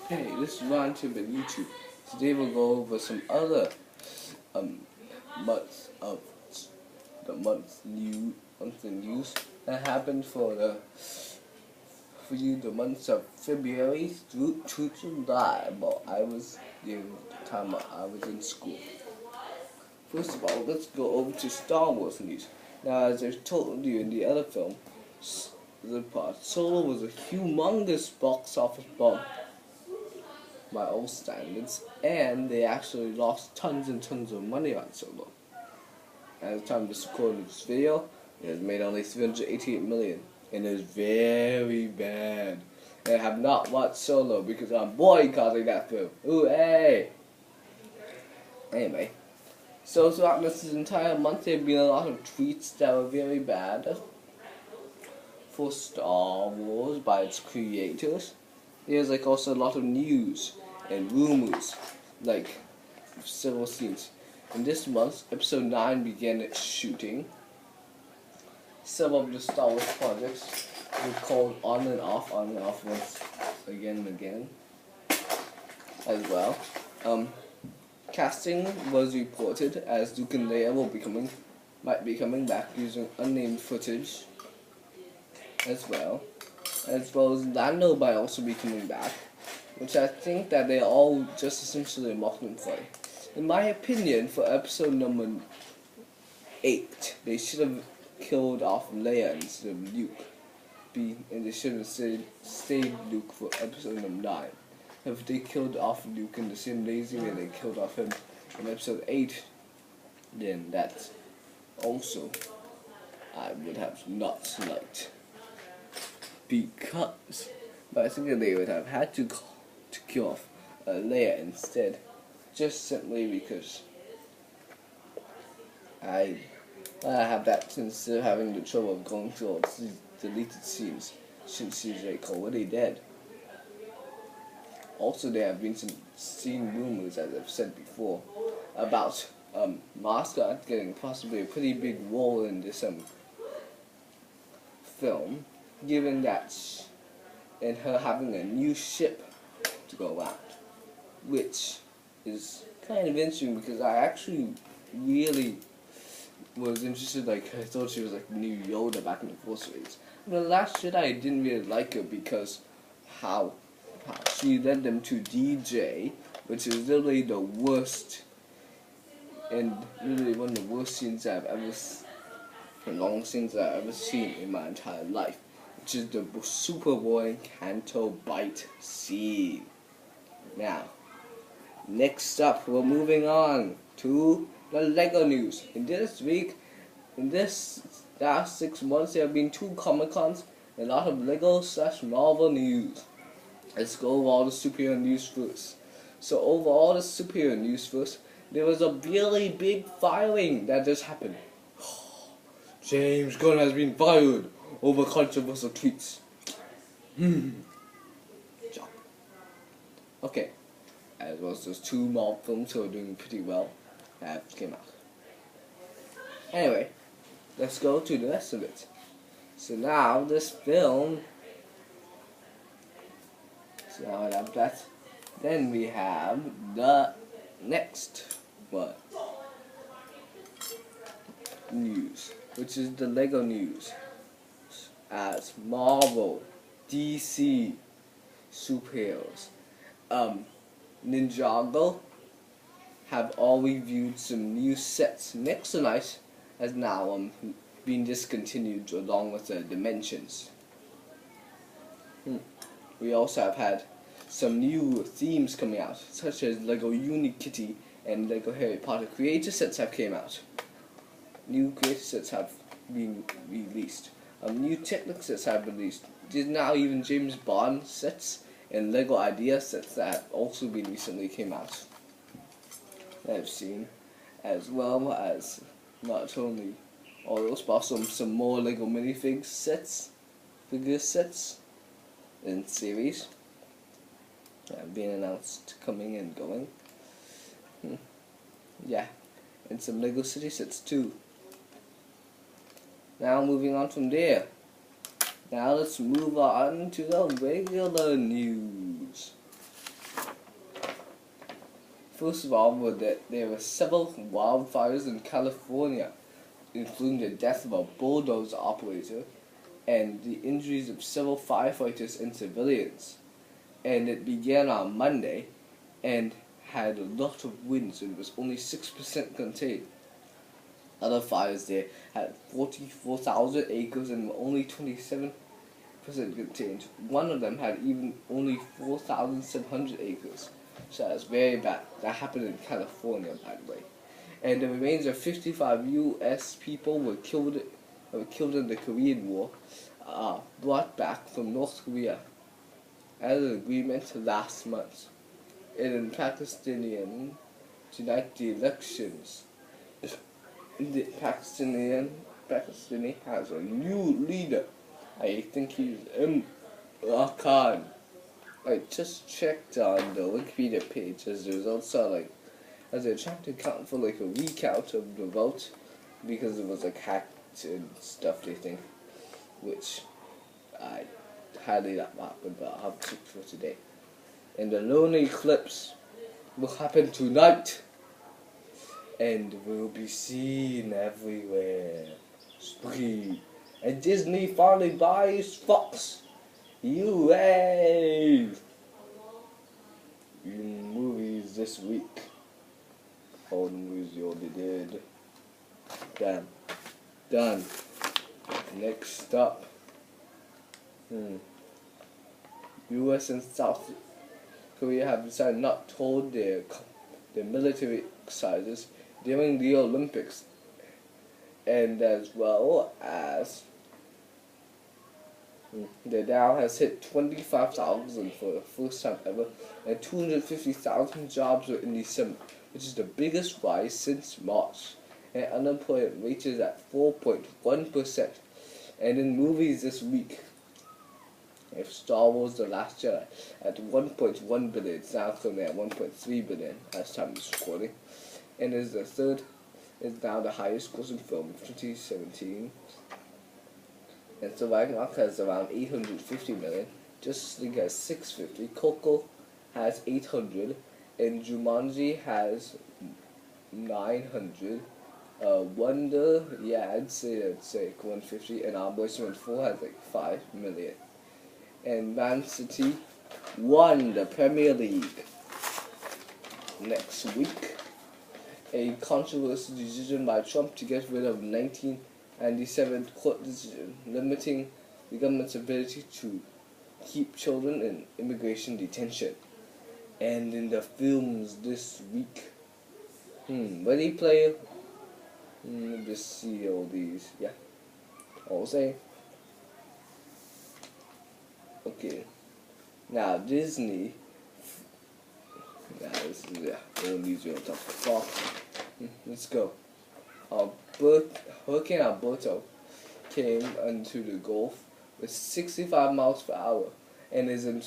Hey, this is Ron Tube and YouTube. Today we'll go over some other months of the month's news that happened for the months of February through to July. Well, I was during the time I was in school. First of all, let's go over to Star Wars news. Now, as I told you in the other film, the part Solo was a humongous box office bomb by all standards, and they actually lost tons and tons of money on Solo. At the time of this recording this video, it has made only 388 million, and it is very bad. And I have not watched Solo because I'm boycotting that film. Ooh, hey! Anyway, so throughout this entire month, there have been a lot of tweets that were very bad for Star Wars by its creators. There's also a lot of news and rumors, like several scenes. In this month, Episode 9 began its shooting. Some of the Star Wars projects were called on and off once again and again as well. Casting was reported as Luke and Leia might be coming back using unnamed footage as well as Lando might also be coming back, which I think that they're all just essentially a marketing play. In my opinion, for episode number 8, they should have killed off Leia instead of Luke. And they should have stayed Luke for episode number 9. If they killed off Luke in the same lazy way they killed off him in episode 8, then that's also I would have not liked. But I think that they would have had to kill off Leia instead, just simply because I have that sense of having the trouble of going through all the deleted scenes since she's already dead. Also, there have been some scene rumors, as I've said before, about Mascot getting possibly a pretty big role in this film, given that and her having a new ship to go out, which is kind of interesting because I actually really was interested. I thought she was like the new Yoda back in the Force Awakens. The Last Jedi, I didn't really like her because how she led them to DJ, which is literally the worst and literally one of the worst scenes I've ever seen in my entire life, which is the super boring Canto Bite scene. Now, next up, we're moving on to the Lego news. In this last 6 months, there have been 2 Comic-Cons and a lot of Lego/Marvel news. Let's go over all the superhero news first. So over all the superhero news first, there was a really big firing that just happened. James Gunn has been fired over controversial tweets. Okay, as well as those 2 Marvel films who are doing pretty well that came out. Anyway, let's go to the rest of it. So now this film. So now I have that. Then we have the next one. News, which is the Lego news. As Marvel, DC, superheroes, Ninjago have all reviewed some new sets. Nexonite has now been discontinued along with the Dimensions. We also have had some new themes coming out, such as Lego Unikitty and Lego Harry Potter creator sets have came out. New creator sets have been released. New Technic sets have been released. There's now even James Bond sets and Lego Idea sets that have also been recently came out that I've seen, as well as not only all those, but also some more Lego minifig sets, figure sets in series that have been announced coming and going. Yeah, and some Lego City sets too. Now moving on from there. Now let's move on to the regular news. First of all, there were several wildfires in California, including the death of a bulldozer operator and the injuries of several firefighters and civilians. And it began on Monday and had a lot of winds and was only 6% contained. Other fires there had 44,000 acres and were only 27% contained. One of them had even only 4,700 acres. So that's very bad. That happened in California, by the way. And the remains of 55 U.S. people were killed in the Korean War, brought back from North Korea as an agreement last month. And in Pakistani tonight the elections. The Pakistani has a new leader. I think he's Imran Khan. I just checked on the Wikipedia page as the results are as they're trying to count for a recount of the vote because it was hacked and stuff, they think, which I highly doubt happened, but I'll have to check for today. And the lunar eclipse will happen tonight and will be seen everywhere. Spooky. And Disney finally buys Fox. Yay! In movies this week. All the movies you already did. Damn. Done. Next up. US and South Korea have decided not to hold their military exercises during the Olympics, and as well as the Dow has hit 25,000 for the first time ever, and 250,000 jobs were in December, which is the biggest rise since March, and unemployment rate is at 4.1%. And in movies this week, if Star Wars The Last Jedi at 1.1 billion, it's now currently at 1.3 billion as time is recording, and is now the highest grossing film of 2017. And so Ragnarok has around 850 million, Justice League has 650, Coco has 800, and Jumanji has 900. Wonder, yeah, I'd say 150, and Our Boys 4 has 5 million. And Man City won the Premier League. Next week, a controversial decision by Trump to get rid of 1997 court decision limiting the government's ability to keep children in immigration detention. And in the films this week, Ready Player, just see all these, yeah, all say. Okay, now Disney, this is, all these are on top of Fox. Let's go. Hurricane Alberto came into the Gulf with 65 miles per hour and is in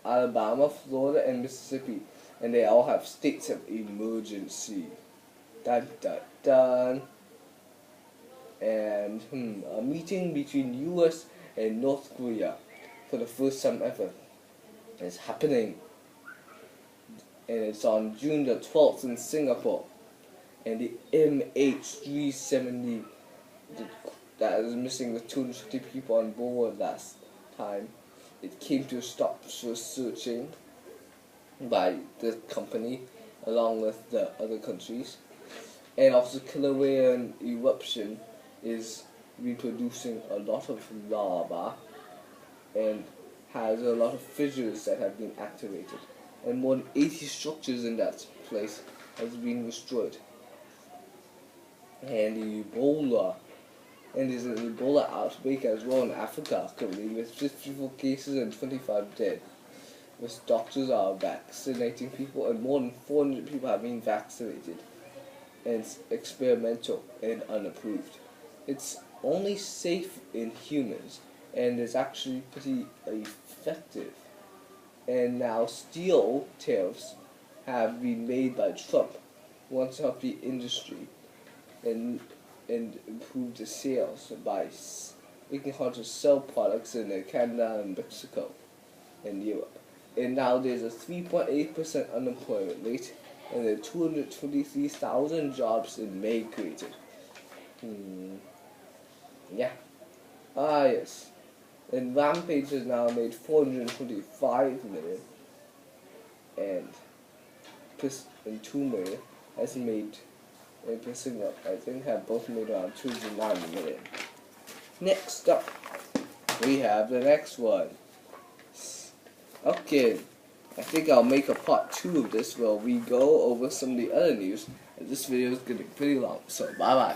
Alabama, Florida, and Mississippi, and they all have states of emergency. Dun dun dun. And a meeting between U.S. and North Korea for the first time ever is happening, and it's on June the 12th in Singapore. And the MH370 that is missing the 250 people on board last time, it came to a stop for searching by the company along with the other countries. And also Kilauea eruption is reproducing a lot of lava and has a lot of fissures that have been activated, and more than 80 structures in that place has been destroyed. And there's an Ebola outbreak as well in Africa currently, with 54 cases and 25 dead. Which doctors are vaccinating people, and more than 400 people have been vaccinated. And it's experimental and unapproved. It's only safe in humans, and it's actually pretty effective. And now steel tariffs have been made by Trump, who wants to help the industry and improve the sales by making it hard to sell products in Canada and Mexico and Europe. And now there's a 3.8% unemployment rate, and then 223,000 jobs in May created. Yeah. Yes. And Rampage has now made 425 million, and 2 million has made, and Pissing Up, I think, have both made around 290 million. Next up, we have the next one. Okay, I think I'll make a part 2 of this where we go over some of the other news, and this video is getting pretty long, so bye bye.